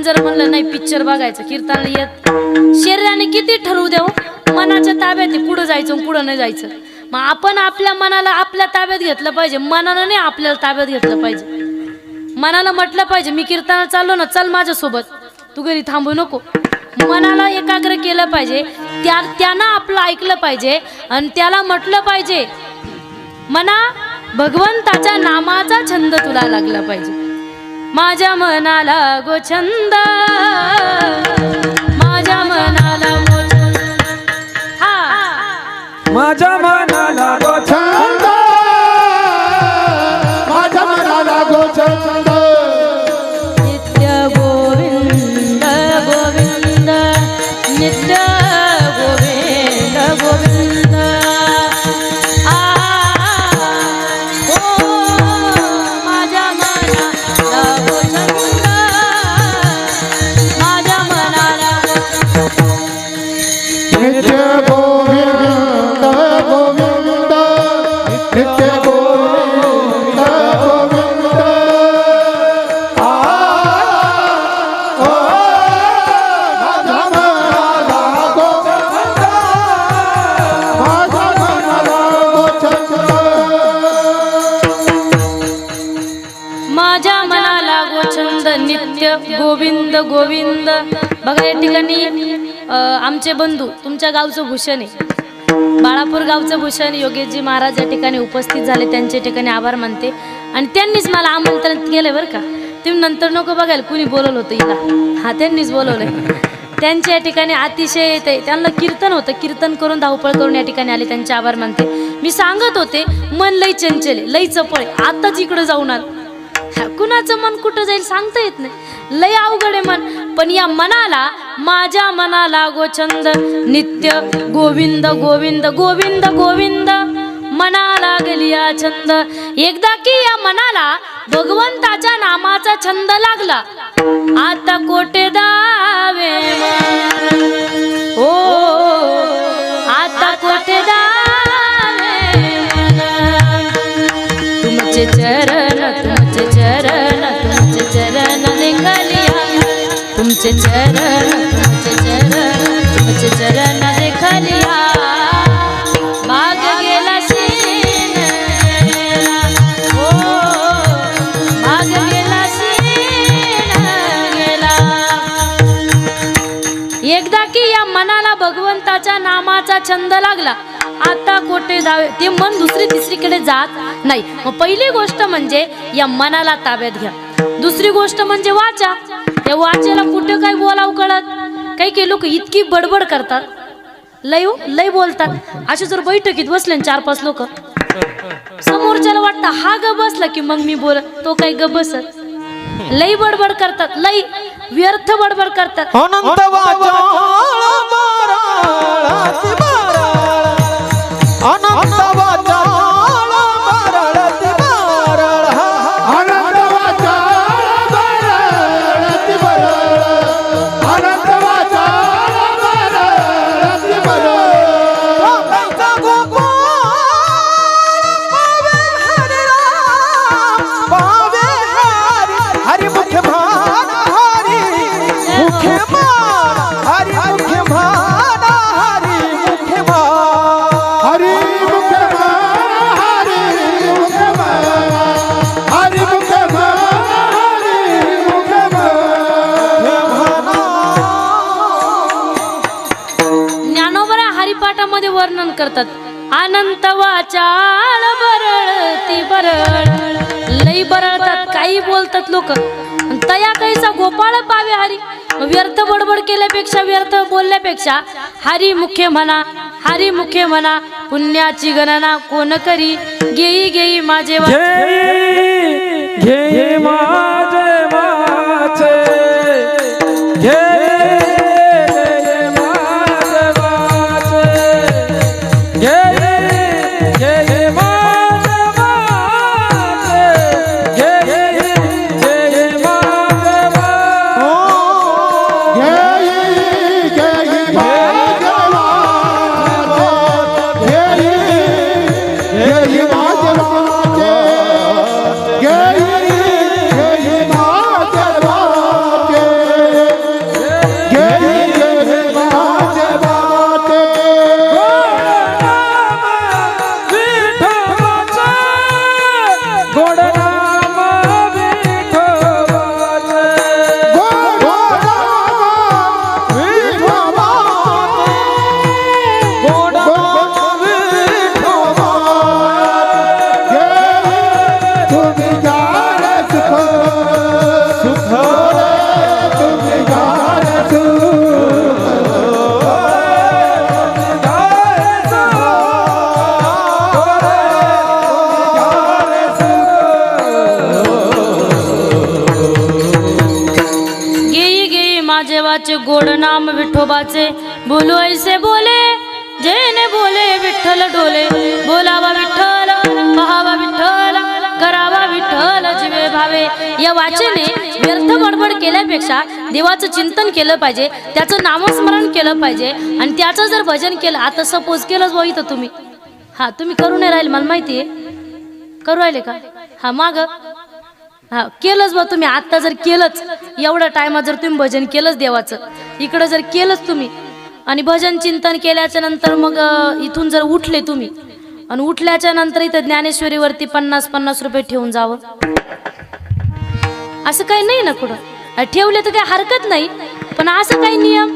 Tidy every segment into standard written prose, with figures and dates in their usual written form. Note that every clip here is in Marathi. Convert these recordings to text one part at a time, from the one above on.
जर म्हणलं नाही पिक्चर बघायचं कीर्तनाला येत, शरीराने किती ठरवू देऊ मनाच्या ताब्यात आहे, पुढे जायचं पुढे नाही जायचं. मग आपण आपल्या मनाला आपल्या ताब्यात घेतलं पाहिजे, मनानं नाही आपल्याला ताब्यात घेतलं पाहिजे. मनाला म्हटलं पाहिजे मी कीर्तनाला चाललो ना, चल माझ्यासोबत, तू घरी थांबू नको. मनाला एकाग्र केलं पाहिजे, त्यानं आपलं ऐकलं पाहिजे आणि त्याला म्हटलं पाहिजे मना भगवंताच्या नामाचा छंद तुला लागला पाहिजे. माझ्या मनाला गो छंद, माझ्या मनाला माझ्या मनाला गो छंद, माझ्या मनाला गो छंद. नित्य गोविंद गोविंद, नित्य गोविंद गोविंद. माझ्या मनाला गो छंद, माझ्या मनाला नित्य गोविंद गोविंद, नित्य गोविंद गोविंद. माझ्या मनाला गो छंद, माझ्या मनाला गो छंद. माझ्या मनाला गोछंद, नित्य गोविंद गोविंद. बघा या ठिकाणी आमचे बंधू तुमच्या गावचं भूषण आहे, बाळापूर गावचं भूषण योगेशजी महाराज या ठिकाणी उपस्थित झाले, त्यांच्या ठिकाणी आभार मानते. आणि त्यांनीच मला आमंत्रण केलं बरं का. तुम्ही नंतर नको बघायला कुणी बोलवलं होतं हिला, हा त्यांनीच बोलवलंय. त्यांच्या या ठिकाणी अतिशय त्यांना कीर्तन होतं, कीर्तन करून धावपळ करून या ठिकाणी आले, त्यांचे आभार मानते. मी सांगत होते मन लई चंचल लई चपळ, आताच इकडं जाऊन आलं. कुणाचं मन कुठं जाईल सांगता येत नाही, लय अवघड आहे मन. पण या मनाला, माझ्या मनाला गो छंद, नित्य गोविंद गोविंद गोविंद गोविंद. मनाला गेलिया छंद, एकदा की या मनाला भगवंताच्या नामाचा छंद लागला, आता कोटे दावे हो, आता कोटे दावे तुमचे चरण, तुमचे चरण, तुमचे चरण देखलिया, तुमचे चरण, तुमचे चरण, तुमचे चरण देखलिया. माग गेला सीन हो, माग गेला सीन गेला. एकदा की या मनाला भगवंताच्या नामाचा छंद लागला, आता कोठे जावे, ते मन दुसरी तिसरीकडे जात नाही. मग पहिली गोष्ट म्हणजे या मनाला ताब्यात घ्या. दुसरी गोष्ट म्हणजे वाचा. या वाचेला कुठे काय बोलावं कळत, काही काही लोक इतकी बडबड करतात, लय बोलतात. असे जर बैठकीत बसले 4-5 लोक, समोरच्याला वाटतं हा ग बसला की मग मी बोल, तो काही ग बसत. लई बडबड करतात, लई व्यर्थ बडबड करतात. अनंत वाचाळ बाराळती बाराळ, अनंत वाचाळ बाराळती बाराळ, अनंत वाचाळ बाराळती बाराळ, अनंत वाचाळ बाराळती बाराळ. गोपाळचा गोपाळ पावे हरिराम, पावे हरी, हरी मुख्य भान हरी, मुख्य भान हरी, मुख्य भान हरी, मुख्य भान हरी मुख्य भान, हरी मुख्य भान, हरी मुख्य भान, हरी मुख्य भान. ज्ञानोबा हरिपाठामध्ये वर्णन करतात, अनंत वाचाळ बरळती बरळ. लई बरळतात, काही बोलतात लोक. तया कैसा गोपाळ पावे हरी. व्यर्थ बडबड केल्यापेक्षा, व्यर्थ बोलल्यापेक्षा हरी मुख्य म्हणा, हरी मुख्य म्हणा. पुण्याची गणना कोण करी, घेई घेई माझे घे घे माझे वाचे, घे माझे वाचे, घे घे माझे वाचे, घे घे माझे वाचे. घेई घेई माझे वाचे, घेई घेई माझे वाचे, घेई देवाचे गोड नाम विठोबाचे बोलू ऐसे बोले जेने बोले विठ्ठल डोले बोलावा विठ्ठल पहावा विठ्ठल करावा विठ्ठल जीवे भावे। या वाचेने व्यर्थ बडबड केल्यापेक्षा देवाचं चिंतन केलं पाहिजे, त्याचं नामस्मरण केलं पाहिजे आणि त्याचं जर भजन केलं, आता सपोज केलंच बघ इथं तुम्ही, हा तुम्ही करू नाही राहिले मला माहिती आहे, करू राहिले का? हा माग हा केलंच बा तुम्ही, आता जर केलंच एवढ्या टायमात जर तुम्ही भजन केलंच देवाचं, इकडं जर केलंच तुम्ही आणि भजन चिंतन केल्याच्या नंतर मग इथून जर उठले तुम्ही आणि उठल्याच्या नंतर इथं ज्ञानेश्वरीवरती 50-50 रुपये ठेवून जावं, असं काही नाही ना कुठं, ठेवले तर काही हरकत नाही, पण असं काही नियम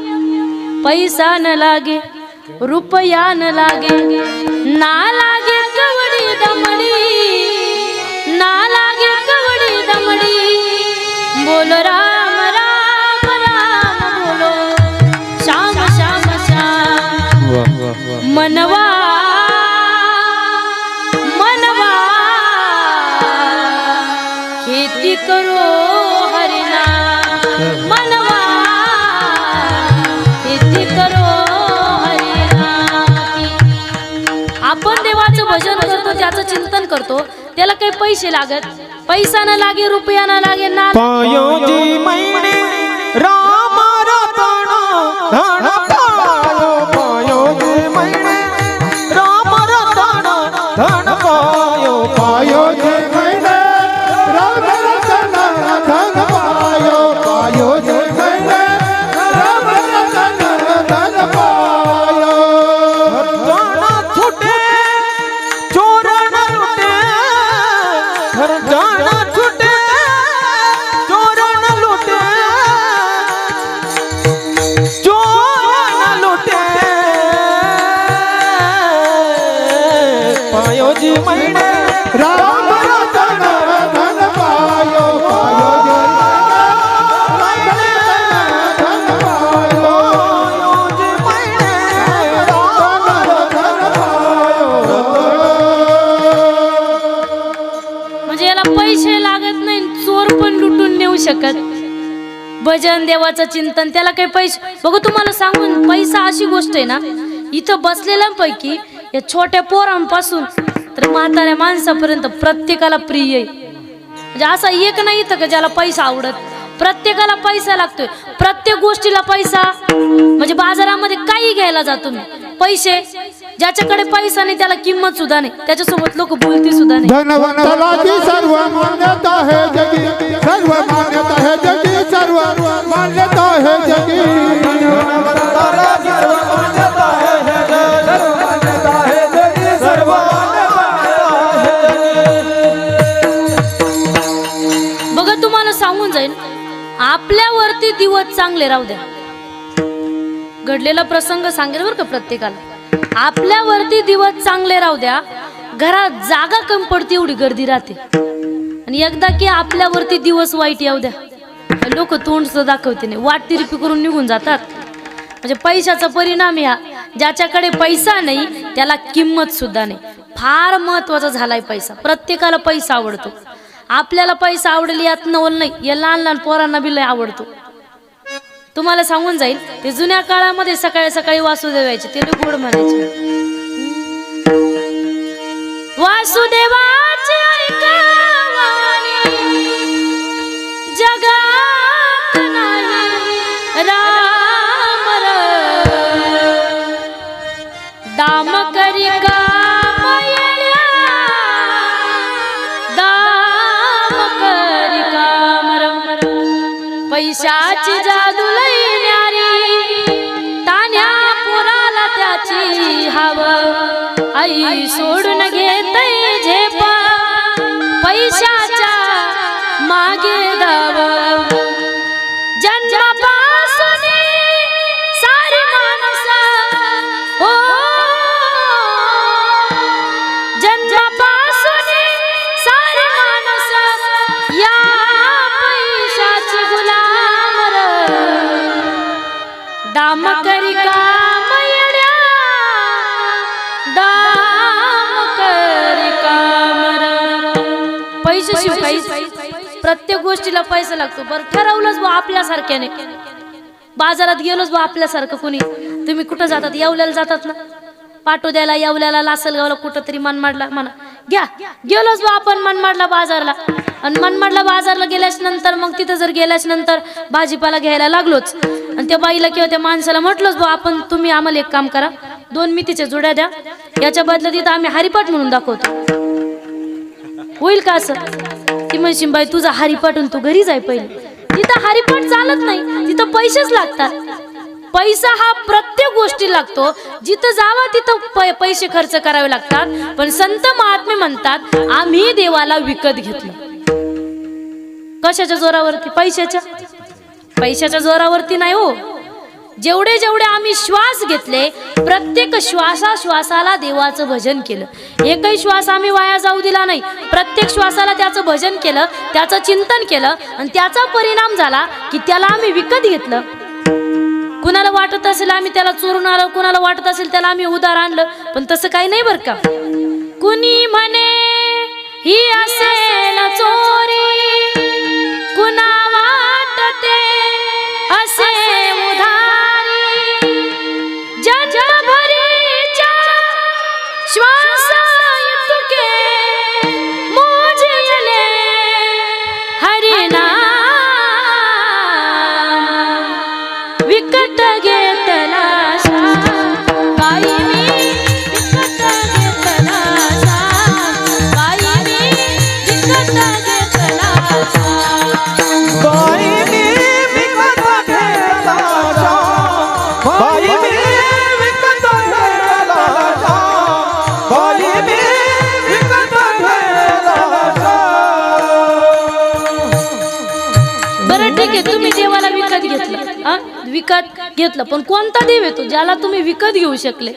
पैसा न लागे रुपया न लागे ना लागे कवडी दमडी ना लागे कवडी दमडी बोलो राम राम राम बोलो श्याम श्याम श्याम मनवा मनवा खेती करो हरिना मनवा खेती करो हरिना। आपण देवाचं भजन करतो, त्याचं चिंतन करतो, त्याला काही पैसे लागत, पैसा न लागे रुपया न लागे ना पायोजी मैने राम रतन धन पायो पायोजी मैने राम रतन धन पायो पायोजी मैने राम रतन धन पायो पायोजी मैने राम रतन धन पायो। जाना छूटे चोर न लुटे, घर जाना छूटे चोर न लुटे, चोर न लुटे पायोजी मैने राम रतन धन पायो पायोजी मैने धन पायो पायोजी मैने धन पायो। म्हणजे याला पैसे लागत नाही, चोर पण लुटून नेऊ शकत। भजन देवाचं चिंतन त्याला काही पैसे बघू तुम्हाला सांगून, पैसा अशी गोष्ट आहे ना, इथं बसलेल्यांपैकी या छोट्या पोरांपासून तर म्हाताऱ्या माणसापर्यंत प्रत्येकाला प्रिय आहे। म्हणजे असा एक नाही इथं का ज्याला पैसा आवडत, प्रत्येकाला पैसा लागतोय, प्रत्येक गोष्टीला पैसा। म्हणजे बाजारामध्ये काही घ्यायला जातो मी, पैसे, ज्याच्याकडे पैसा नाही त्याला किंमत सुद्धा नाही, त्याच्यासोबत लोक बोलती सुद्धा नाही। धनवंताला की सर्व मान्यता है जगी, सर्व मान्यता है जगी, सर्व मान्यता है जगी। धनवंताला सर्व मान्यता है जगी, सर्व मान्यता है जगी, सर्व मान्यता है जगी। बघा तुम्हाला सांगून जाईल, आपल्यावरती दिवस चांगले राहू द्या, घडलेला प्रसंग सांगेल बरं का प्रत्येकाला, आपल्यावरती दिवस चांगले राहू द्या, घरात जागा कमी पडते एवढी गर्दी राहते, आणि एकदा की आपल्यावरती दिवस वाईट येऊ द्या, लोक तोंड सुद्धा दाखवते नाही, वाट तिरपी करून निघून जातात। म्हणजे पैशाचा परिणाम या, ज्याच्याकडे पैसा नाही त्याला किंमत सुद्धा नाही। फार महत्वाचा झालाय पैसा, प्रत्येकाला पैसा आवडतो, आपल्याला पैसा आवडेल यात नवल नाही, या लहान लहान पोरांना बी लय आवडतो। तुम्हाला सांगून जाईल, ते जुन्या काळामध्ये सकाळी सकाळी वासुदेव यायचे, ते लय गोड म्हणायचे, वासुदेवाचे ऐकावानी जगात नाही राम दाम करी काम येण्या, दाम करी काम पैशाची जादू लई न्यारी, तान्या पुराला त्याची हवा, आई सोडून घेतय झेपा पैशाच्या मागे धावा। जन्मापासून सारी माणसा हो, जन्मापासून सारी माणसा या पैशाची गुलाम दाम करी काम येण्या, दाम करी काम पैसे शिव काही प्रत्येक गोष्टीला पैसा लागतो। बरं ठरवलंच बा आपल्यासारख्याने, बाजारात गेलोच बा आपल्यासारखं कोणी, तुम्ही कुठं जातात, येवल्याला जातात ना, पाटोद्याला, येवल्याला, लासलगावला, कुठं तरी मनमाडला म्हणा घ्या, गेलोच बा आपण मनमाडला बाजारला. आणि मनमाडला बाजारला गेल्याच नंतर मग तिथं जर गेल्याच नंतर भाजीपाला घ्यायला लागलोच आणि त्या बाईला किंवा त्या माणसाला म्हटलंच बा आपण, तुम्ही आम्हाला एक काम करा, 2 मितीच्या जुड्या द्या, याच्या बदल्यात तिथं आम्ही हरिपाठ म्हणून दाखवतो, होईल का असं? ती म्हणशील बाई तुझा हरिपाठून तू घरी जाय पहिले. तिथं हरिपाठ चालत नाही, तिथं पैसेच लागतात. पैसा हा प्रत्येक गोष्टी लागतो, जिथं जावा तिथं पैसे खर्च करावे लागतात. पण संत महात्मे म्हणतात आम्ही देवाला विकत घेतलं. कशाच्या जोरावरती? पैशाच्या जोरावरती नाही हो. जेवढे जेवढे आम्ही श्वास घेतले, प्रत्येक श्वासाला देवाचं भजन केलं. एकही श्वास आम्ही वाया जाऊ दिला नाही. प्रत्येक श्वासाला त्याचं भजन केलं, त्याचं चिंतन केलं आणि त्याचा परिणाम झाला की त्याला आम्ही विकत घेतलं. कुणाला वाटत असेल आम्ही त्याला चोरून आलो, कुणाला वाटत असेल त्याला आम्ही उधार आणलं, पण तसं काही नाही बरं का. कुणी म्हणे ही असेल चोरी, कुणा वाटते असे उधारी, जन्मभरीच्या श्वासाइतके मोजले हरिनाम, विकत घेतला बाई मी, विकत घेतला बाई मी, विकत घेतला बाई मी विकत घेतला, बाई मी विकत घेतला, बाई मी विकत घेतला. बरं ठीक आहे, तुम्ही देवाला विकत घेतलं, विकत घेतलं, पण कोणता देव येतो ज्याला तुम्ही विकत घेऊ शकले?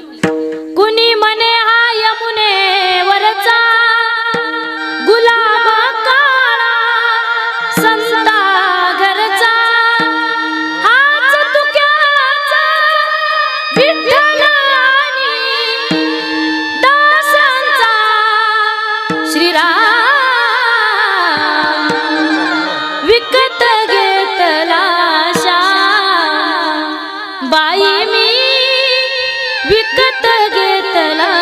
कुणी म्हणे हा यमुनेवरचा गुलाब काळा संता घरचा, हाच तुक्याचा विठ्ठलानी दासांचा श्रीराम, विकत घेतला बाई मी, विकत घेतला.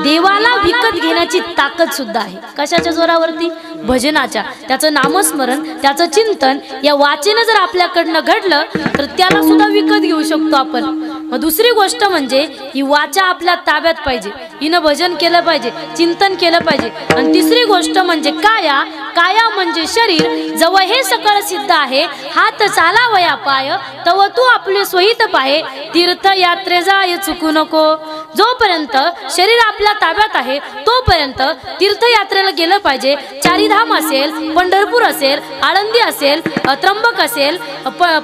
देवाला विकत घेण्याची ताकद सुद्धा आहे. कशाच्या जोरावरती? भजनाच्या. त्याचं नामस्मरण, त्याचं चिंतन या वाचेनं जर आपल्याकडनं घडलं तर त्याला सुद्धा विकत घेऊ शकतो आपण. मग दुसरी गोष्ट म्हणजे ही वाचा आपल्या ताब्यात पाहिजे, हिनं भजन केलं पाहिजे, चिंतन केलं पाहिजे. आणि तिसरी गोष्ट म्हणजे काया. काया म्हणजे शरीर. जवळ हे सकळ सिद्ध आहे, हात चालावया पाय, तव तू आपले सोहित पाहे, तीर्थयात्रे जाय चुकू नको. जोपर्यंत शरीर आपल्या ताब्यात आहे तोपर्यंत तीर्थयात्रेला गेलं पाहिजे. चारीधाम असेल, पंढरपूर असेल, आळंदी असेल, त्र्यंबक असेल,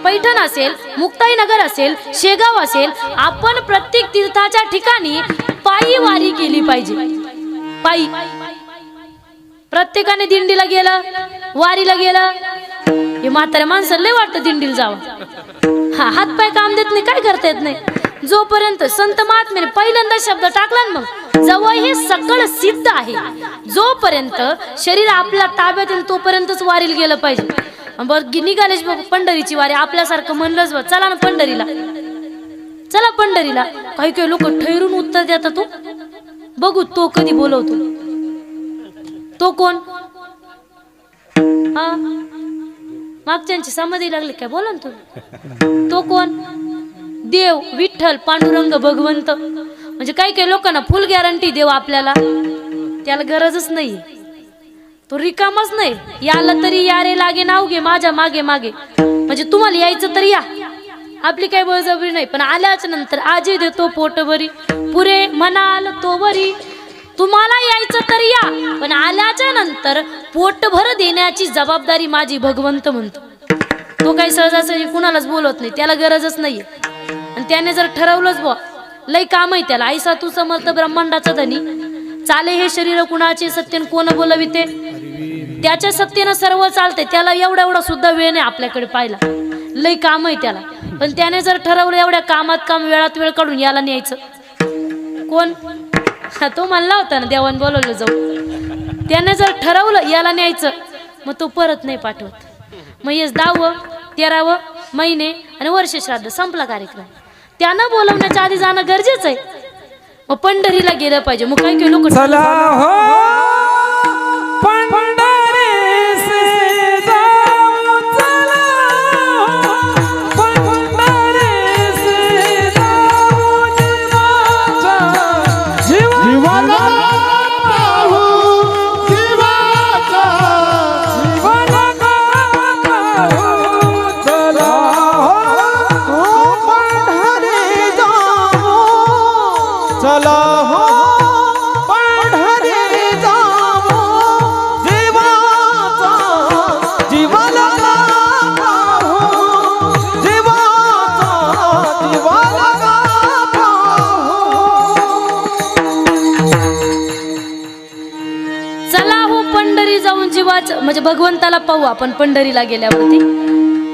पैठण असेल, मुक्ताईनगर असेल, शेगाव असेल, आपण प्रत्येक तीर्थाच्या ठिकाणी पायी वारी केली पाहिजे. पायी प्रत्येकाने दिंडीला गेलं, वारीला गेलं, हे म्हाताऱ्या माणसाला लय वाटतं दिंडीला जावं. हातपाय काम देत नाही, काय करता येत नाही. जोपर्यंत संत महात्म्याने पहिल्यांदा शब्द टाकला ना, मग जवळ हे सकळ सिद्ध आहे, जोपर्यंत शरीर आपल्या ताब्यात येईल तोपर्यंतच वारीला गेलं पाहिजे. बरं निघालेच बघ पंढरीची वारी. आपल्यासारखं म्हणलंच बघ चला ना पंढरीला, चला पंढरीला. काही काही लोक ठरून उत्तर देतात, तो बघू तो कधी बोलवतो. तो कोण? हा मागच्यांची समाधी लागली काय? बोला ना तू. तो कोण? देव, विठ्ठल, पांडुरंग, भगवंत. म्हणजे काही काही लोकांना फुल गॅरंटी देव आपल्याला, त्याला गरजच नाही, तो रिकामच नाही. याला तरी या रे लागे नाव घे माझ्या मागे मागे. म्हणजे तुम्हाला यायचं तर या, आपली काही बळजबरी नाही. पण आल्याच्या नंतर आजी देतो पोटभरी, पुरे म्हणाल तो वरी. तुम्हाला यायचं तर या, पण आल्याच्या नंतर पोटभर देण्याची जबाबदारी माझी, भगवंत म्हणतो. तो काही सहजासहजी कुणालाच बोलत नाही, त्याला गरजच नाहीये. आणि त्याने जर ठरवलंच बुवा लय काम आहे त्याला, ऐसा तू समर्थ ब्रह्मांडाचा धनी, चाले हे शरीर कुणाचे सत्यन कोण बोलविते, त्याच्या सत्तेनं सर्व चालते. त्याला एवढा एवढा सुद्धा वेळ नाही आपल्याकडे पाहिला, लय काम आहे त्याला. पण त्याने जर ठरवलं एवढ्या कामात काम, वेळात वेळ काढून याला न्यायचं, कोण? तो म्हणला होता ना देवान बोलवलं जाऊ. त्याने जर ठरवलं याला न्यायचं, मग तो परत नाही पाठवत. मग हेच 10व 13व महिने आणि वर्ष श्राद्ध संपला कार्यक्रम. त्यांना बोलवण्याच्या आधी जाणं गरजेचं आहे. मग पंढरीला गेलं पाहिजे. मग काय लोक चला हो पंढरीस जाऊ, चला हो पंढरीस जाऊ, जीवाचा पाहू जीवाचा चला हो पंढरी जाऊ, चला हो पंढरी जाऊ, जीवाचा जीवाला पाहू, जीवाचा जीवाला चला हो पंढरी जाऊन जीवाचं म्हणजे भगवंताला पाहू आपण पंढरीला गेल्यावरती.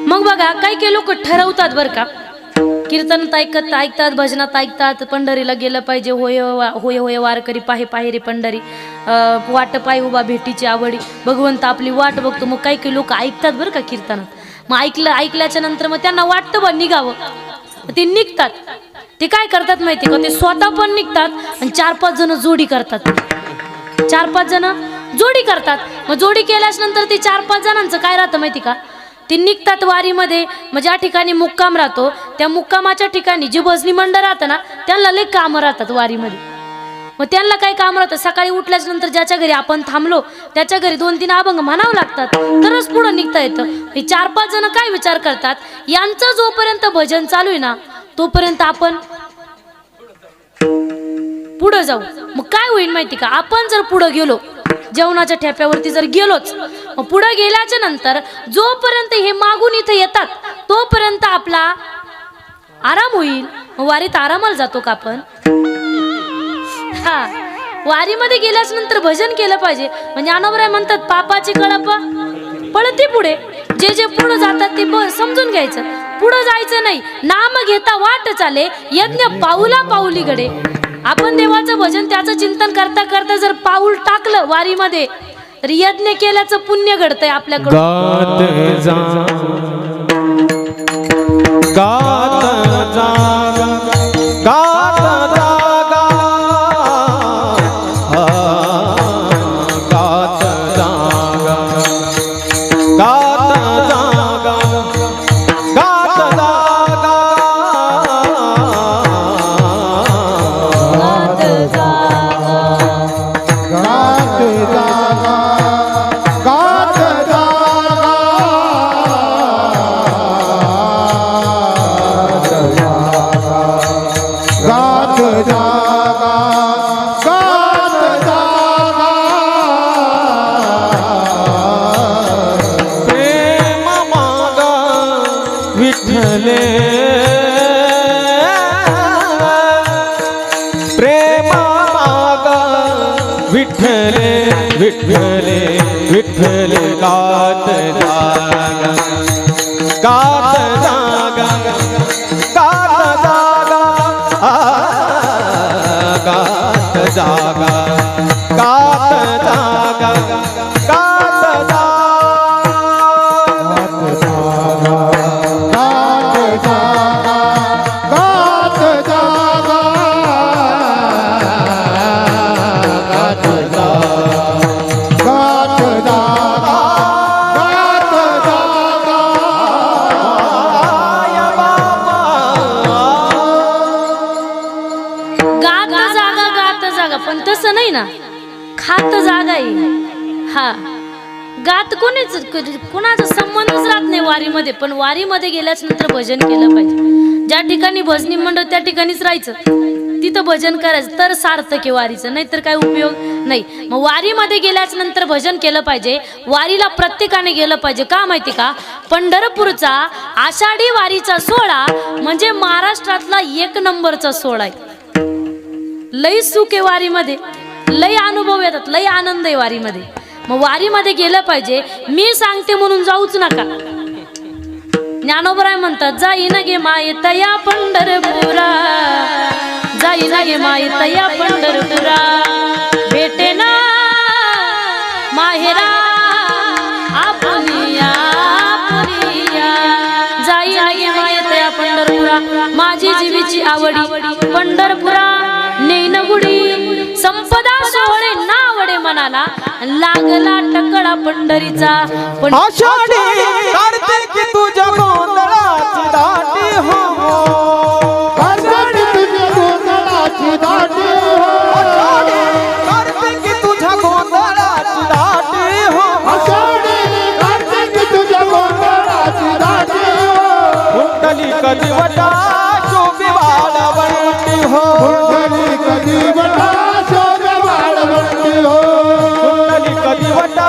मग बघा काही लोक ठरवतात बरं का, कीर्तनात ऐकतात, भजनात ऐकतात, पंढरीला गेलं पाहिजे. होय होय होय वारकरी पाहे पाहे रे पंढरी, वाट पाय उभा भेटीची आवडी, भगवंत आपली वाट बघतो. मग काही लोक ऐकतात बरं का कीर्तनात. मग ऐकल्याच्या नंतर मग त्यांना वाटतं बा निघावं, ते निघतात. ते काय करतात माहिती का, ते स्वतः पण निघतात आणि 4-5 जण जोडी करतात. 4-5 जण जोडी करतात. मग जोडी केल्याच नंतर ते 4-5 जणांचं काय राहतं माहिती का, ते निघतात वारीमध्ये. मग ज्या ठिकाणी मुक्काम राहतो त्या मुक्कामाच्या ठिकाणी जी भजनी मंडळ राहतं ना, त्यांना लई कामं राहतात वारीमध्ये. मग त्यांना काय काम राहतं, सकाळी उठल्याच्या नंतर ज्याच्या घरी आपण थांबलो त्याच्या घरी 2-3 अभंग म्हणावं लागतात, तरच पुढं निघता येतं. हे 4-5 जण काय विचार करतात, यांचं जोपर्यंत भजन चालू आहे ना तोपर्यंत आपण पुढं जाऊ. मग काय होईल माहिती का, आपण जर पुढं गेलो, जेवणाच्या ठेप्यावरती जर गेलोच, मग पुढे गेल्याच्या नंतर जोपर्यंत हे मागून इथे येतात तोपर्यंत आपला आराम होईल. मग वारीत आरामाला जातो का आपण? हा, वारीमध्ये गेल्याच नंतर भजन केलं पाहिजे. म्हणजे ज्ञानोबराय म्हणतात, पापाची कळप पळती पुढे. जे जे पुढे जातात ते समजून घ्यायचं, पुढे जायचं नाही. नाम घेता वाट चाले, यज्ञ पाऊला पाऊली घडे. आपण देवाचं भजन त्याचं चिंतन करता करता जर पाऊल टाकलं वारीमध्ये तर यज्ञ केल्याचं पुण्य घडतंय आपल्याकडून. गात जा गात जागा गात जागा गात जागा गात जागा गात जागा विठ्ठले विठ्ठले विठ्ठले गात जागा गात जागा गात जागा गात जागा गात जागा गात जागा पण तसं नाही ना, खात जागा आहे. हा, गात कोणाचा संबंधच राहत नाही वारीमध्ये. पण वारीमध्ये गेल्याच नंतर भजन केलं पाहिजे. ज्या ठिकाणी भजनी मंडळ त्या ठिकाणीच राहायचं, तिथं भजन करायचं तर सार्थक आहे वारीचं, नाहीतर काय उपयोग नाही. मग वारीमध्ये गेल्याच नंतर भजन केलं पाहिजे. वारीला प्रत्येकाने गेलं पाहिजे. का माहिती का, पंढरपूरचा आषाढी वारीचा सोहळा म्हणजे महाराष्ट्रातला 1 नंबरचा सोहळा आहे. लई सुख आहे वारीमध्ये, लई अनुभव येतात, लई आनंद आहे वारीमध्ये. मग वारीमध्ये गेलं पाहिजे. मी सांगते म्हणून जाऊच नका. ज्ञानोबराय म्हणतात, जाई ना गे मायेत या पंढरपुरा, जाई ना गे मायेत या पंढरपुरा, भेटे ना माहेरा आपुनिया आपुनिया, जाई ना पंढरपुरा माझी जीवीची आवडी पंढरपुरा नेनगुडी संपदा सोहळे नावडे मनाला लागला टकडा पंढरीचा आषाढी कार्तिकी तुझ्या गोंधळाची दाटी हो आषाढी तुझ्या गोंधळाची दाटी हो आषाढी कार्तिकी तुझ्या गोंधळाची दाटी हो आषाढी कार्तिकी तुझ्या गोंधळाची दाटी हो कुंडली कधी वटा शोभी वाळवंटी हो कुंडली कधी वटा शोभे वाळवंटी हो कुंडली कधी वटा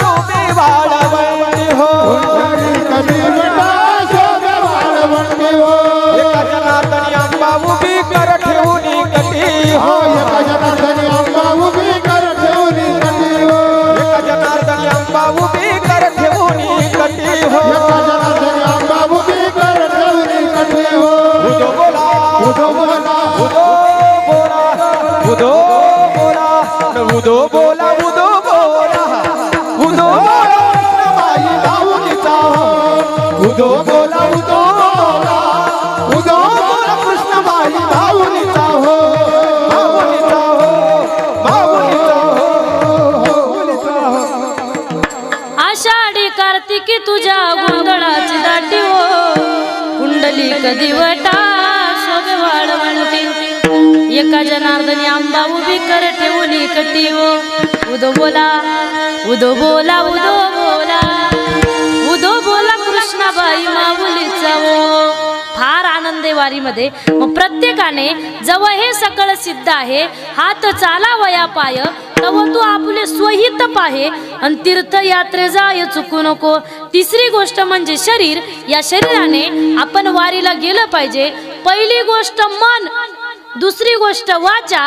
शोभी वाळवंटी हो कुंडली कधी वटा शोभे वाळवंटी हो एका जनार्दनी अंबा उभी कर ठेवून कटी हो एका जनार्दनी अंबा उभी कर ठेवली कटी हो एका जनार्दनी अंबा उभी कर ठेवून कटी हो एका जनार्दनी अंबा उभी कर ठेवली कटी हो उदो बोला उदो बोला उदो बोला उदो बोला उदो बोला उदो बोला बाई लावणीचा हो उदो बोला उदो बोला उदो बोला कृष्णबाई लावणीचा हो माऊलीचा हो माऊलीचा हो आषाढी कार्तिकी तुझ्या गोंधळाची दाटी हो कुंडली कधी वटा शोभे वाळवंटी एका जनार्दनी आंबा उभी कर ठेवली कटी हो उदो बोला उदो बोला उदो बोला उदो बोला कृष्णाबाई माऊलीचा हो फार आनंद आहे वारीमध्ये मग प्रत्येकाने जेव्हा हे सकळ सिद्ध आहे हात चालावया पाय तव तू आपले स्वहित पाहे आणि तीर्थयात्रे जाय चुकू नको तिसरी गोष्ट म्हणजे शरीर या शरीराने आपण वारीला गेलं पाहिजे पहिली गोष्ट मन दुसरी गोष्ट वाचा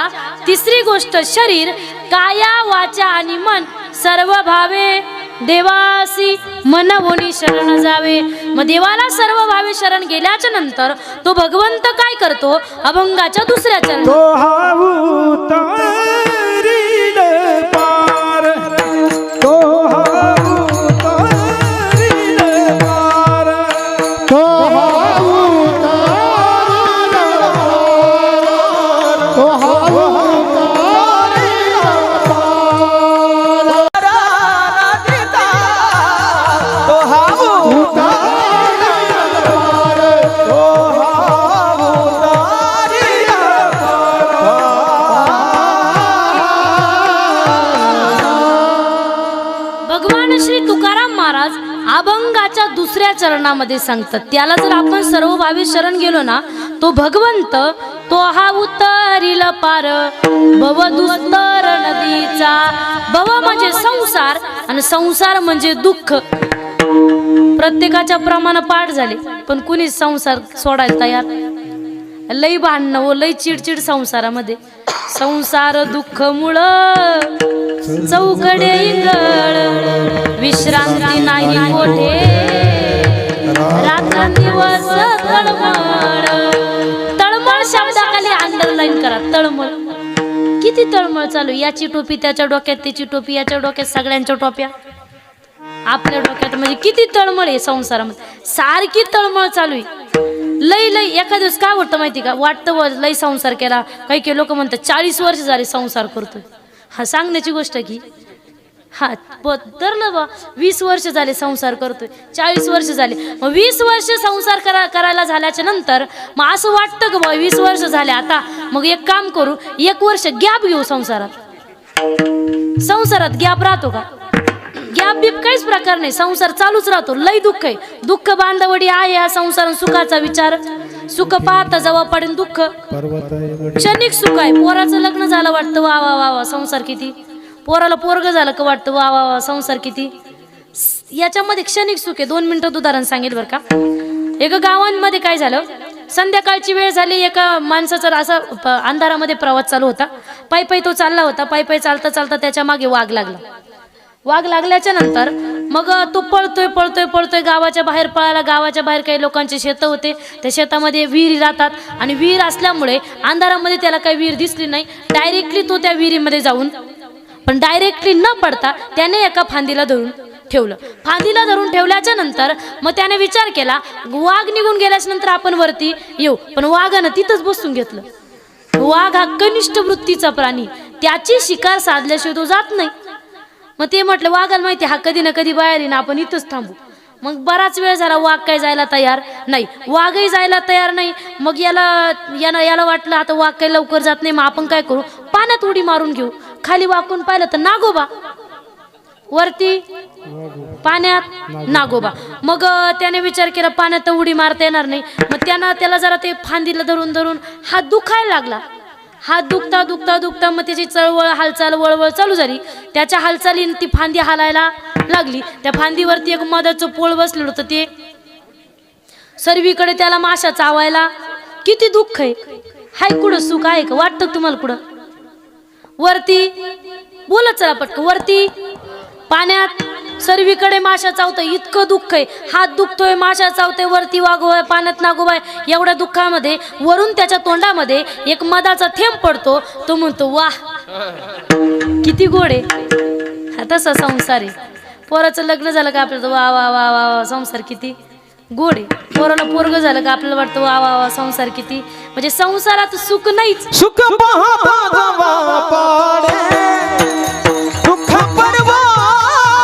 तिसरी गोष्ट शरीर काया वाचा आणि मन सर्व भावे देवासी मनवोनी शरण जावे मग देवाला सर्व भावे शरण गेल्याच्या नंतर तो भगवंत काय करतो अभंगाच्या दुसऱ्या चरणात तो हावू तारील पार तो हावू तारील पार तो हाऊ तारील तो हाऊ तारील राधिता तो हावू तारील तो हावू तारील भगवान श्री तुकाराम महाराज अभंगाच्या दुसऱ्या चरणामध्ये सांगतात त्याला जर आपण सर्व भावी शरण गेलो ना तो भगवंत तो हा उतरील पार भव दुस्तर नदीचा भव म्हणजे संसार आणि संसार म्हणजे दुःख प्रत्येकाच्या प्रमाण पाठ झाले पण कुणी संसार सोडायला तयार लई भांडणं व लई चिडचिड संसारामध्ये संसार दुःख मुळ चौकडे इंगळ विश्रांती नाही कोठे रात्रंदिवस तळमळ तळमळ शब्दाखाली अंडरलाईन करा तळमळ किती तळमळ चालू याची टोपी त्याच्या डोक्यात त्याची टोपी याच्या डोक्यात सगळ्यांच्या टोप्या आपल्या डोक्यात म्हणजे किती तळमळ आहे संसारामध्ये सारखी तळमळ चालू आहे लई लई एका दिवस काय वाटतं माहिती का वाटतं लई संसार केला काही काही लोक म्हणतात 40 वर्ष झाले संसार करतोय हा सांगण्याची गोष्ट की हा धरलं बा 20 वर्ष झाले संसार करतोय 40 वर्ष झाले मग 20 वर्ष संसार करायला झाल्याच्या नंतर मग असं वाटतं का बा 20 वर्ष झाले आता मग एक काम करू 1 वर्ष गॅप घेऊ संसारात गॅप राहतो का गॅप बीप काहीच प्रकार नाही संसार चालूच राहतो लई दुःख आहे दुःख बांधवडी आहे या संसार सुखाचा विचार सुख पाहता जेव्हा पडेल दुःख क्षणिक सुख आहे पोराचं लग्न झालं वाटतं वा वा वा वा संसार किती पोराला पोरग झालं का वाटतं वा वा वा संसार किती याच्यामध्ये क्षणिक सुख आहे 2 मिनिटात उदाहरण सांगेल बरं का एका गावांमध्ये काय झालं संध्याकाळची वेळ झाली एका माणसाचा असा अंधारामध्ये प्रवास चालू होता पायी तो चालला होता पायी चालता चालता त्याच्या मागे वाघ लागल्याच्या नंतर मग तो पळतोय गावाच्या बाहेर पळाला गावाच्या बाहेर काही लोकांचे शेत होते त्या शेतामध्ये विहिरी राहतात आणि विहीर असल्यामुळे अंधारामध्ये त्याला काही विहीर दिसली नाही डायरेक्टली तो त्या विहिरीमध्ये जाऊन पण डायरेक्टली न पडता त्याने एका फांदीला धरून ठेवलं. फांदीला धरून ठेवल्याच्या नंतर मग त्याने विचार केला वाघ निघून गेल्याच्या नंतर आपण वरती येऊ, पण वाघानं तिथंच बसून घेतलं. वाघ हा कनिष्ठ वृत्तीचा प्राणी, त्याची शिकार साधल्याशिवाय तो जात नाही. मग ते म्हटलं वाघाला माहिती हा कधी ना कधी बाहेर येईन, आपण इथंच थांबू. मग बराच वेळ झाला वाघ काय जायला तयार नाही, वाघही जायला तयार नाही. मग याला वाटलं आता वाघ काही लवकर जात नाही, मग आपण काय करू, पाण्यात उडी मारून घेऊ. खाली वाकून पाहिलं तर नागोबा, वरती पाण्यात नागोबा. मग त्याने विचार केला पाण्यात उडी मारता येणार नाही. मग त्याला जरा ते फांदीला धरून धरून हात दुखायला लागला. हात दुखता दुखता दुखता मग त्याची चळवळ हालचाल वळवळ चालू झाली. त्याच्या हालचालीने ती फांदी हालायला लागली. त्या फांदीवरती एक मधाचं पोळ बसलेलं होतं. ते सर्वीकडे त्याला माशा चावायला. किती दुःख आहे, हाय कुठं सुख आहे का, वाटतं तुम्हाला कुठं? वरती बोलत चला पटकन, वरती पाण्यात सर्वीकडे माशा चावतोय, इतकं दुःख आहे. हात दुखतोय, माशा चावतोय, वरती वाघोबाय, पाण्यात नागोबाय. एवढ्या दुःखामध्ये वरून त्याच्या तोंडामध्ये एक मधाचा थेंब पडतो. तो म्हणतो वाह किती गोड आहे. तसा संसार आहे. पोराचं लग्न झालं का आपल्याला वा वा वा वा वा संसार किती गोड आहे. पोराला पोरग झालं का आपल्याला वाटतं वा वा वा संसार किती, म्हणजे संसारात सुख नाहीच. सुख पाहता जवा पाडे दुःख परवाताये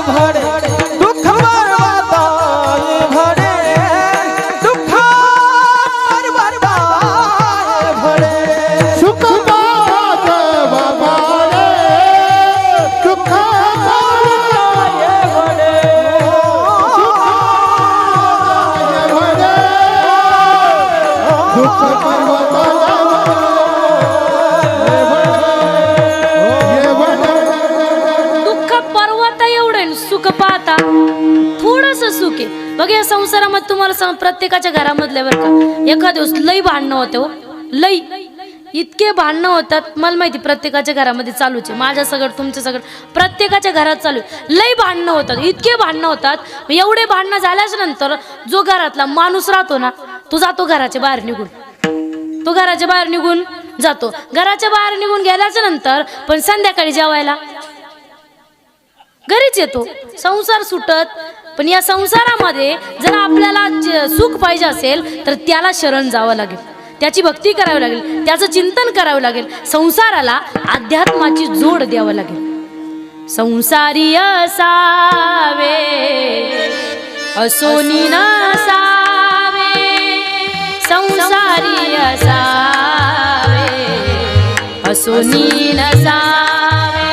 भडे, दुःख परवाताये भडे, दुःख परवाताये भडे. सुख पाहता जवा पाडे दुःख परवाताये भडे, दुःख पर्वताला दुःख पर्वत एवढं सुख पाहता थोडस सुख आहे. बघ या संसारामध्ये तुम्हाला प्रत्येकाच्या घरामधल्या बरं का एखाद दिवस लई भांडणं होते, हो लई इतके भांडणं होतात. मला माहिती प्रत्येकाच्या घरामध्ये चालूच आहे, माझ्या सगळं तुमच्या सगळं प्रत्येकाच्या घरात चालू आहे. लई भांडणं होतात, इतके भांडणं होतात. एवढे भांडणं झाल्याच्या नंतर जो घरातला माणूस राहतो ना तो जातो घराच्या बाहेर निघून, तो घराच्या बाहेर निघून जातो. घराच्या बाहेर निघून गेल्याच्या नंतर पण संध्याकाळी जेवायला घरीच येतो. संसार सुटत. पण या संसारामध्ये जर आपल्याला सुख पाहिजे असेल तर त्याला शरण जावं लागेल, त्याची भक्ती करावी लागेल, त्याचं चिंतन करावं लागेल. संसाराला अध्यात्माची जोड द्यावं लागेल. संसारी असावे असोनी नसावे, संसारी असावे असोनी नसावे.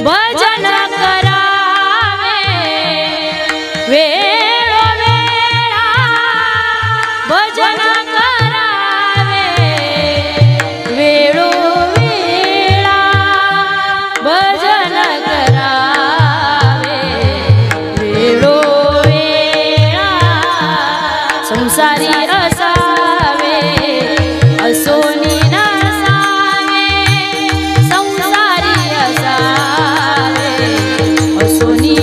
भजन करावे वेळोवेळा, भजन करावे वेळोवेळा, भजन करावे वेळोवेळा. संसारी असावे असोनी नसावे, संसारी असावे असोनी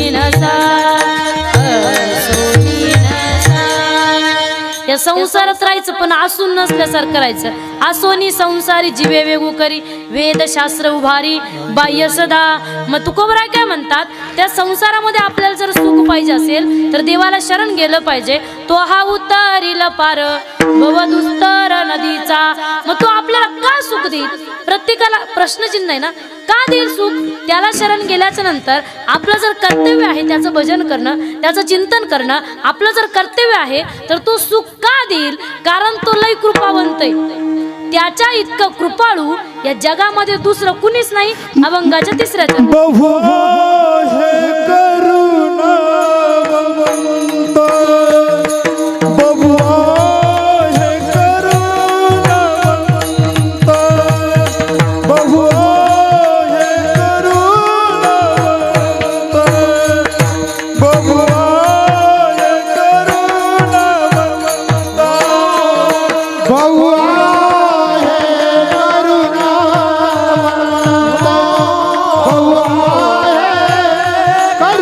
असोनी नसावे. या संसारात राहायचं पण असून नसल्यासारखं करायचं. असोनी संसारी जीवे वेगू करी, वेदशास्त्र उभारी बाह्य सदा. मग तुकोबराय काय म्हणतात, त्या संसारामध्ये आपल्याला जर सुख पाहिजे असेल तर देवाला शरण गेलं पाहिजे. तो हा उतरील पार भवदुस्तर नदीचा. मग तो आपल्याला का सुख देईल, प्रत्येकाला प्रश्नचिन्ह आहे ना, का देईल सुख? त्याला शरण गेल्याच्या नंतर आपलं जर कर्तव्य आहे त्याचं भजन करणं, त्याचं चिंतन करणं, आपलं जर कर्तव्य आहे तर तो सुख का देईल? कारण तो लय कृपावंत आहे. त्याच्या इतकं कृपाळू या जगामध्ये दुसरं कुणीच नाही. अभंगाच्या तिसऱ्या बहु हे करुणावंत, बहु हे करुणावंत, बहु हे करुणावंत, बहु हे करुणावंत, बहु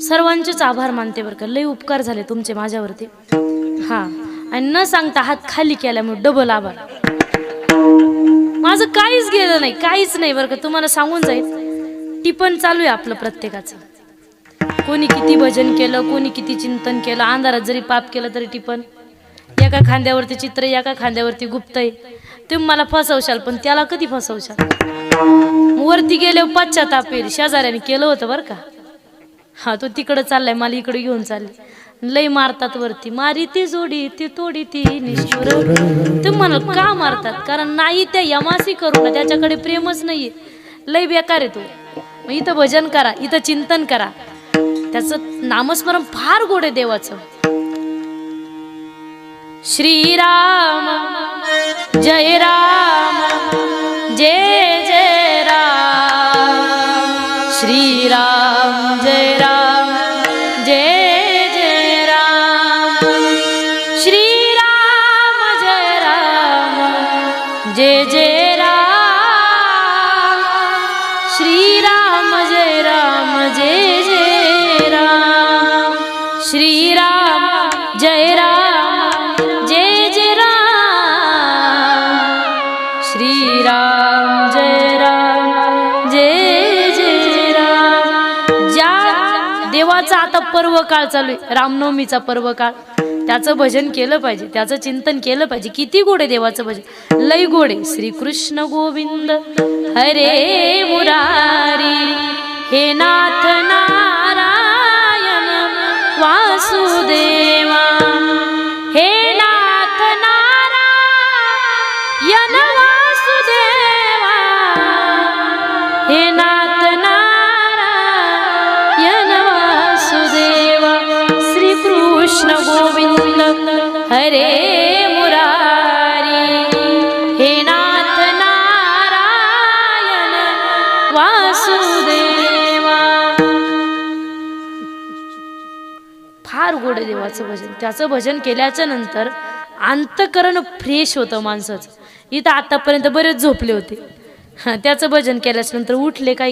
सर्वांचेच आभार मानते बरं का, लई उपकार झाले तुमचे माझ्यावरती. हा, आणि न सांगता हात खाली केल्यामुळे डबल आभार. माझं काहीच गेलं नाही, काहीच नाही बरं का. तुम्हाला सांगून जाईल, टिपण चालू आहे आपलं प्रत्येकाचं. कोणी किती भजन केलं, कोणी किती चिंतन केलं, अंधारात जरी पाप केलं तरी टिपण. एका खांद्यावरती चित्र, एका खांद्यावरती गुप्त आहे. तुम्ही मला फसवशाल, पण त्याला कधी फसवशाल. वरती गेले पश्चाताप येईल. शेजाऱ्याने केलं होतं बरं का. हा, तो तिकडं चाललाय, मला इकडे घेऊन चालले. लई मारतात वरती, मारी ती जोडी ती तोडी ती निष्ठुर. तुम्ही म्हणाल का मारतात, कारण नाही त्या यमासी करू ना, त्याच्याकडे प्रेमच नाहीये. लई बेकार आहे तो. मग इथं भजन करा, इथं चिंतन करा, त्याचं नामस्मरण फार गोड आहे देवाचं. श्रीराम जय राम जय जय राम. श्रीराम जय राम जय जय राम. श्रीराम जय राम जय जय राम. श्रीराम जय राम जय जय राम. श्रीराम जय राम जय जय राम. श्रीराम जय राम जय जय राम. ज्या देवाचा आता पर्व काळ चालू आहे, रामनवमीचा पर्व काळ, त्याचं भजन केलं पाहिजे, त्याचं चिंतन केलं पाहिजे. किती गोड आहे देवाचं भजन, लई गोड आहे. श्रीकृष्ण गोविंद हरे मुरारी, हे नाथ नारायण वासुदेवा. हे नाथ नारायण वासुदेवा. हे नाथ नारायण वासुदेवा. श्रीकृष्ण गोविंद हरे मुरारी, हे नाथ नारायण वासुदेवा. फार गोड आहे देवाचं भजन. त्याचं भजन केल्याच्या नंतर अंतकरण फ्रेश होतं माणसाचं. इथं आतापर्यंत बरेच झोपले होते, त्याचं भजन केल्याच्या नंतर उठले. काही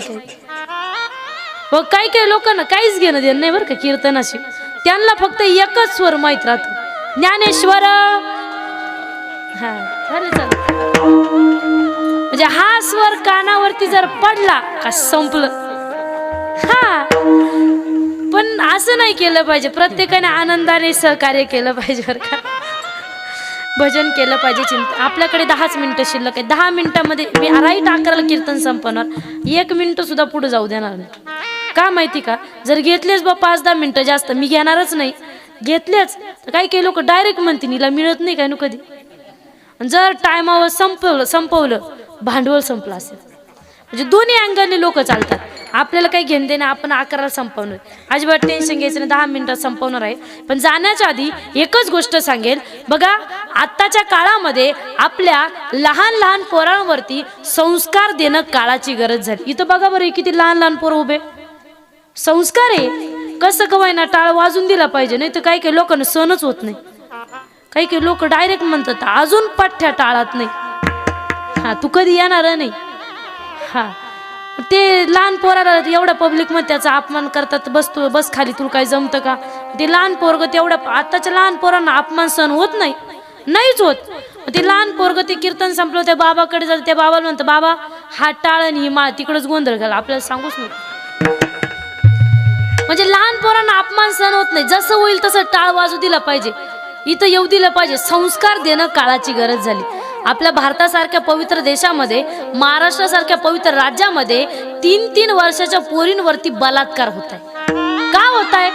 काही लोकांना काहीच घेणं देणं नाही बरं का कीर्तनाशी. त्यांना फक्त एकच स्वर माहित राहतो, ज्ञानेश्वर. हा, झालं चालेल. म्हणजे हा स्वर कानावरती जर पडला का संपलं. हा, पण असं नाही केलं पाहिजे. प्रत्येकाने आनंदाने सहकार्य केलं पाहिजे बरं का. भजन केलं पाहिजे, चिंतन. आपल्याकडे 10च मिनिटं शिल्लक आहे. 10 मिनिटांमध्ये मी राईट 11ला कीर्तन संपवणार. 1 मिनिट सुद्धा पुढे जाऊ देणार नाही. का माहिती का, जर घेतलेच बा 5-10 मिनिटं जास्त, मी घेणारच नाही. घेतलेच तर काही लोक डायरेक्ट म्हणतील हिला मिळत नाही काय नु कधी. जर टायमावर संपवलं भांडवल संपलं असेल. म्हणजे दोन्ही अँगलने लोक चालतात. आपल्याला काही घेणं देणं, आपण 11ला संपवणार. अजिबात टेन्शन घ्यायचं नाही, 10 मिनिटात संपवणार आहे. पण जाण्याच्या आधी एकच गोष्ट सांगेल बघा, आत्ताच्या काळामध्ये आपल्या लहान लहान पोरांवरती संस्कार देणं काळाची गरज झाली. इथं बघा बरं, किती लहान लहान पोरं उभे. संस्कार आहे, कसं कवायना टाळ वाजून दिला पाहिजे. नाही तर काही लोकांना सहनच होत नाही. काही लोक डायरेक्ट म्हणतात अजून पठ्ठ्या टाळत नाही. हा, तू कधी येणार नाही. हा, ते लहान पोराला एवढ्या पब्लिक मध्ये त्याचा अपमान करतात. बस खाली, तुला काय जमतं का. ते लहान पोरग तेवढ्या, आताच्या लहान पोरांना अपमान सहन होत नाही, नाहीच होत. ते लहान पोरग ते कीर्तन संपलं, त्या बाबाकडे जातं. त्या बाबाला म्हणतं बाबा हा टाळ आणि ही माळ, तिकडच गोंधळ घाला. आपल्याला सांगूच नाही. म्हणजे लहान पोरांना अपमान सहन होत नाही. जसं होईल तसं टाळ वाजू दिला पाहिजे, इथं येऊ दिलं पाहिजे. संस्कार देणं काळाची गरज झाली. आपल्या भारतासारख्या पवित्र देशामध्ये, महाराष्ट्रासारख्या पवित्र राज्यामध्ये 3-3 वर्षाच्या पोरींवरती बलात्कार होत आहे. का होत आहे?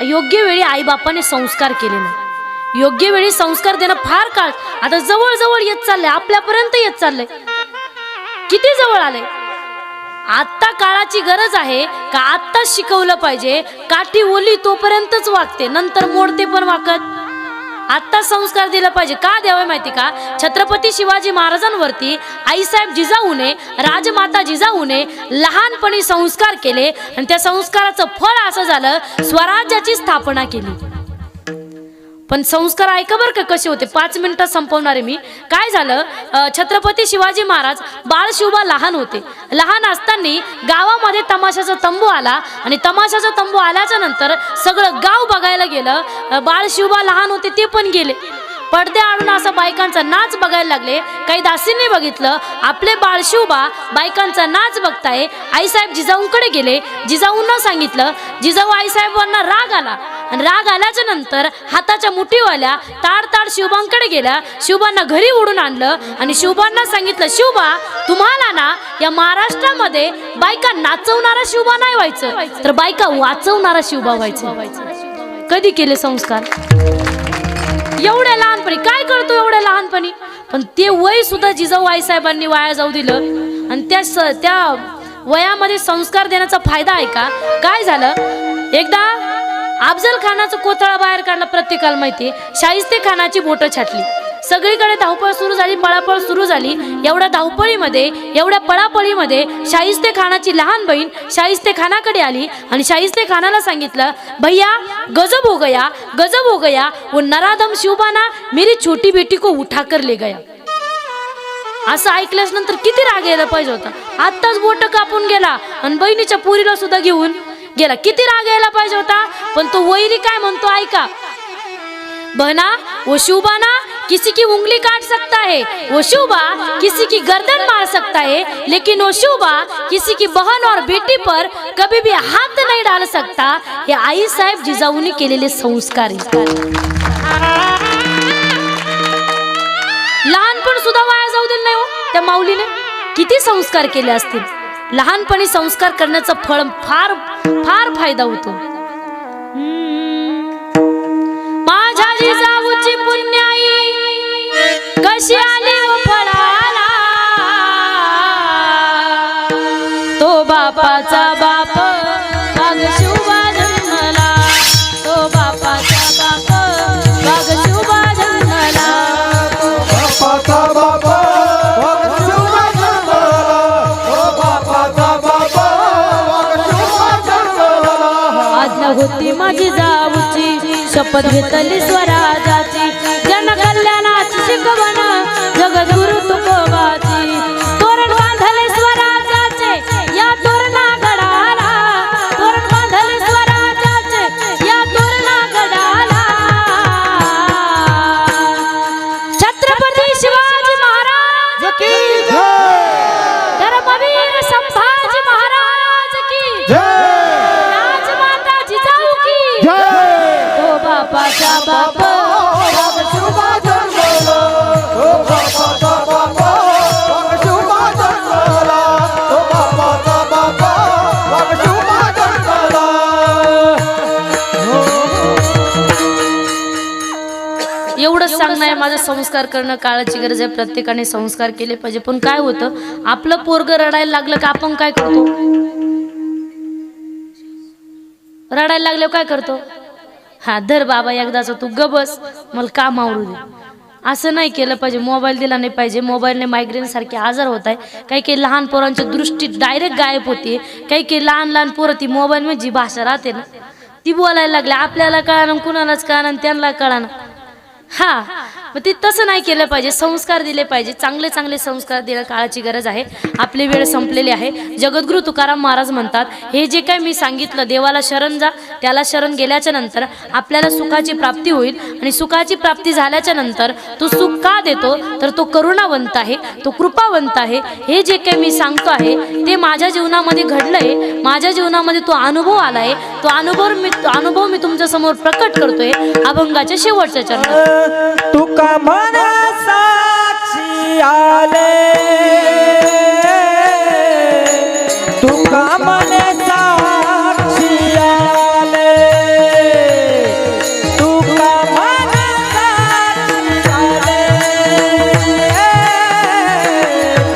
योग्य वेळी आईबापाने संस्कार केले नाही. योग्य वेळी संस्कार देणं फार काळ आता जवळ येत चाललंय, आपल्यापर्यंत येत चाललंय. किती जवळ आलंय. आत्ता काळाची गरज आहे का आत्ता शिकवलं पाहिजे. काठी ओली तोपर्यंतच वागते, नंतर मोडते पण वाकत. आत्ता संस्कार दिला पाहिजे. का द्यावं माहिती का, छत्रपती शिवाजी महाराजांवरती आईसाहेब जिजाऊने, राजमाता जिजाऊने लहानपणी संस्कार केले आणि त्या संस्काराचं फळ असं झालं, स्वराज्याची स्थापना केली. पण संस्कार ऐका बरं का कसे होते. 5 मिनिटात संपवणारे मी. काय झालं, छत्रपती शिवाजी महाराज बाळ शिवबा लहान होते. लहान असताना गावामध्ये तमाशाचा तंबू आला आणि तमाशाचा तंबू आल्याच्या नंतर सगळं गाव बघायला गेलं. बाळ शिवबा लहान होते ते पण गेले. पडदे आणून असा बायकांचा नाच बघायला लागले. काही दासींनी बघितलं आपले बाळ शिवबा बायकांचा नाच बघताय. आईसाहेब जिजाऊंकडे गेले. जिजाऊंना सांगितलं. जिजाऊ आईसाहेबांना राग आला आणि राग आल्याच्या नंतर हाताच्या मुठीवाल्या ताड ताड शिवबांकडे गेल्या. शिवबांना घरी ओढून आणलं आणि शिवबांना सांगितलं, शिवबा तुम्हाला ना या महाराष्ट्रामध्ये बायका नाचवणारा शिवबा नाही व्हायचं, तर बायका वाचवणारा शिवबा व्हायचं. कधी केले संस्कार? एवढ्या लहानपणी. काय करतो एवढ्या लहानपणी? पण ते वय सुद्धा जिजाऊ आईसाहेबांनी वाया जाऊ दिलं. आणि त्या वयामध्ये संस्कार देण्याचा फायदा आहे का? काय झालं, एकदा अफजल खानाचा कोथळा बाहेर काढला. प्रत्येकाला माहिती. शाहिस्ते खानाची बोटं छाटली. सगळीकडे धावपळ सुरू झाली, पळापळ सुरू झाली. एवढ्या धावपळीमध्ये, एवढ्या पळापळीमध्ये शाहिस्ते खानाची लहान बहीण शाहिस्ते खानाकडे आली आणि शाहिस्ते खानाला सांगितलं, भैया गजब हो गया, गजब हो गया. वो नराधम शिवबाना मेरी छोटी बेटी को उठा कर ले गया. असं ऐकल्यास नंतर किती राग यायला पाहिजे होता. आत्ताच बोट कापून गेला आणि बहिणीच्या पुरीला सुद्धा घेऊन गेला. किती राग यायला पाहिजे होता. पण तो वैरी काय म्हणतो ऐका, बहना वो शिवबाना किसी की उंगली काट सकता है, वो शिवबा किसी की गर्दन मार सकता है, लेकिन वो शिवबा किसी की बहन और बेटी पर कभी भी हाथ नहीं डाल सकता. हे आई साहेब जिजाऊंनी केलेले संस्कार. लहानपण सुद्धा वाया जाऊ दिलं नाही हो त्या माऊलीने. किती संस्कार केले असतील. लहानपणी संस्कार करण्याचं फळ फार फार फायदा होतो. माझ्या जिजाऊची पुण्याई कशी आली व फळाला, तो बापाचा बाप वाघ शिवबा जन्मला, तो बापाचा बाप वाघ शिवबा जन्मला, बापाचा बाप वाघ शिवबा जन्मला, ओ बापाचा बाप वाघ शिवबा जन्मला. आज्ञा होती माझी जाऊची, शपथ घेतली स्वराजाची, जनकल्याणाची शिकवण जगद्गुरु तुकोबाची. तोरण बांधले स्वराजाचे या तोरणा गडाला, तोरण बांधले स्वराजाचे या तोरणा गडाला. छत्रपती शिवाजी महाराज की जय. धर्मवीर संभाजी महाराज की जय. राजमाता जिजाऊ की जय. तो बापाचा बाप वाघ शिवबा जन्मला, ओ बापाचा बाप वाघ शिवबा जन्मला, ओ बापाचा बाप वाघ शिवबा जन्मला. एवढंच सांगणं आहे. माझं संस्कार करणं काळाची गरज आहे. प्रत्येकाने संस्कार केले पाहिजे. पण काय होतं, आपलं पोरग रडायला लागलं का आपण काय करतो? रडायला लागल्यावर काय करतो? हा धर बाबा एकदाच, तू गबस, मला काम आवडू दे. असं नाही केलं पाहिजे. मोबाईल दिला नाही पाहिजे. मोबाईलने मायग्रेन सारखे आजार होत आहे. काही काही लहान पोरांची दृष्टी डायरेक्ट गायब होते. काही काही लहान लहान पोरं ती मोबाईलमध्ये जी भाषा राहते ना ती बोलायला लागले. आपल्याला कळानं, कुणालाच कळानं, त्यांना कळानं. हा मग ते तसं नाही केलं पाहिजे. संस्कार दिले पाहिजे. चांगले चांगले संस्कार देणं काळाची गरज आहे. आपली वेळ संपलेली आहे. जगद्गुरु तुकाराम महाराज म्हणतात, हे जे काही मी सांगितलं, देवाला शरण जा, त्याला शरण गेल्याच्या नंतर आपल्याला सुखाची प्राप्ती होईल. आणि सुखाची प्राप्ती झाल्याच्या नंतर तो सुख का देतो, तर तो करुणावंत आहे, तो कृपावंत आहे. हे जे काही मी सांगतो आहे ते माझ्या जीवनामध्ये घडलंय. माझ्या जीवनामध्ये तो अनुभव आलाय. तो अनुभव मी तुमच्या समोर प्रकट करतोय अभंगाच्या शेवटच्या चरणात. तुका मन साक्षी आले, तुका मन साक्षी आले, तुका मन साक्षी आले,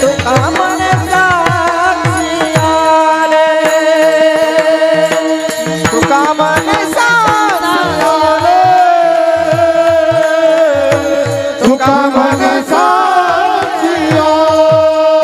तुका मन साक्षी आले, तुका मन साक्षी आले, तुका मन साक्षी आले.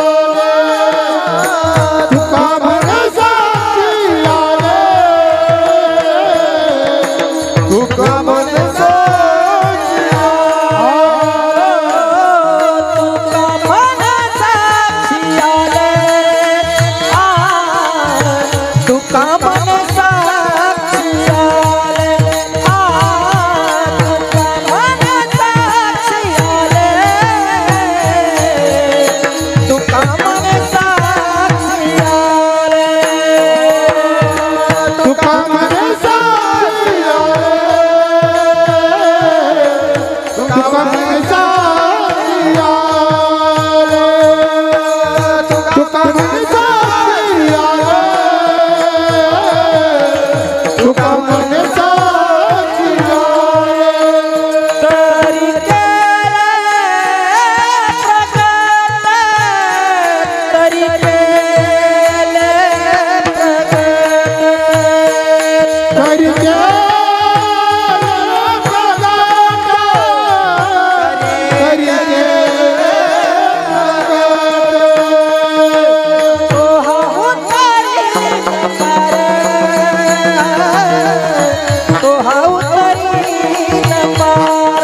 हा उतरील पार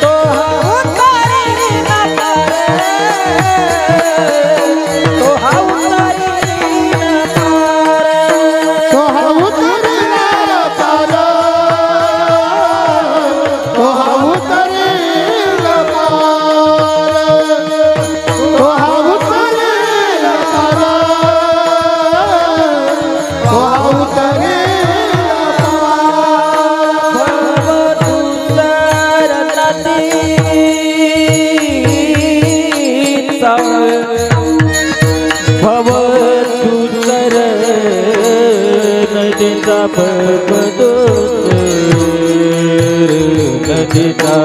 तो हा उतरील पार तो हा उतरील पार तो हा उतरील पार तो हा उतरील पार तो हा उतरील पार तो हा उतरील भव दुसर नदीचा पर्वतो नदीचा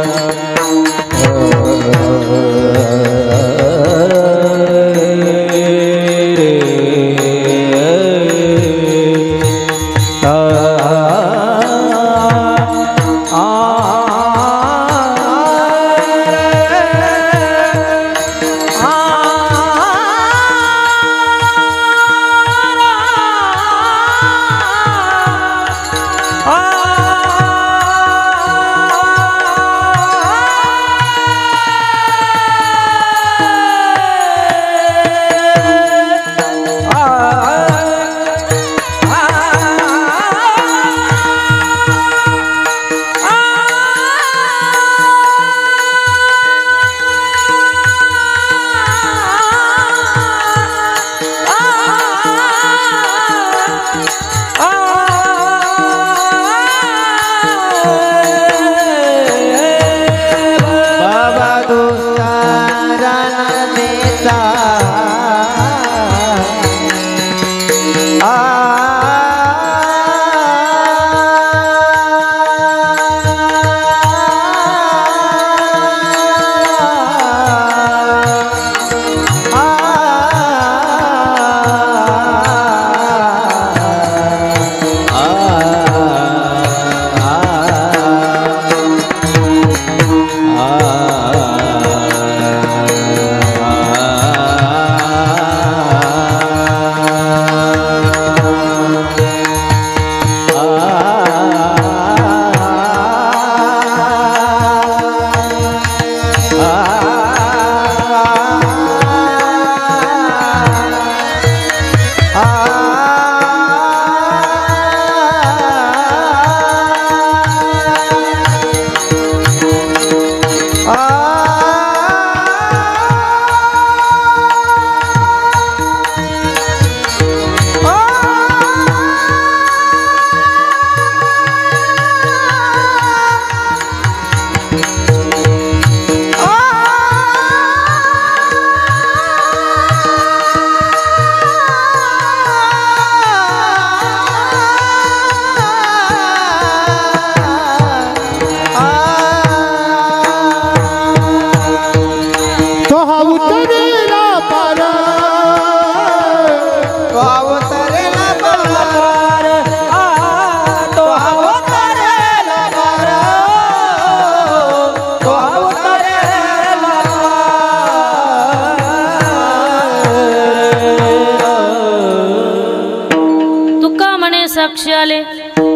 साक्षी आले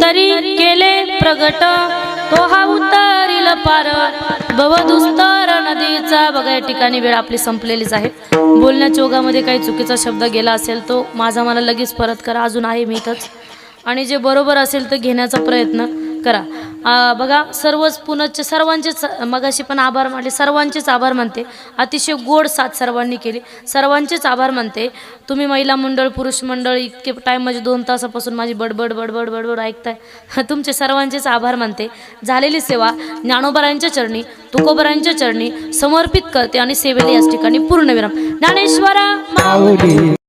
तरी केले प्रगट तो हा उतरील पार भवदुस्तर नदीचा. बघा या ठिकाणी वेळ आपली संपलेलीच आहे. बोलण्याच्या ओघामध्ये काही चुकीचा शब्द गेला असेल तो माझा मला लगेच परत करा. अजून आहे मी इथंच. आणि जे बरोबर असेल तर घेण्याचा प्रयत्न करा. बघा सर्वच पुनश्च सर्वांचेच मगाशी पण आभार मानले. सर्वांचेच आभार मानते. अतिशय गोड साथ सर्वांनी केली. सर्वांचेच आभार मानते. तुम्ही महिला मंडळ पुरुष मंडळ इतके टाईम म्हणजे 2 तासापासून माझी बडबड बडबड बडबड ऐकताय. तुमचे सर्वांचेच आभार मानते. झालेली सेवा ज्ञानोबरायांच्या चरणी तुकोबरायांच्या चरणी समर्पित करते आणि सेवेला याच ठिकाणी पूर्णविराम. ज्ञानेश्वरा माऊली.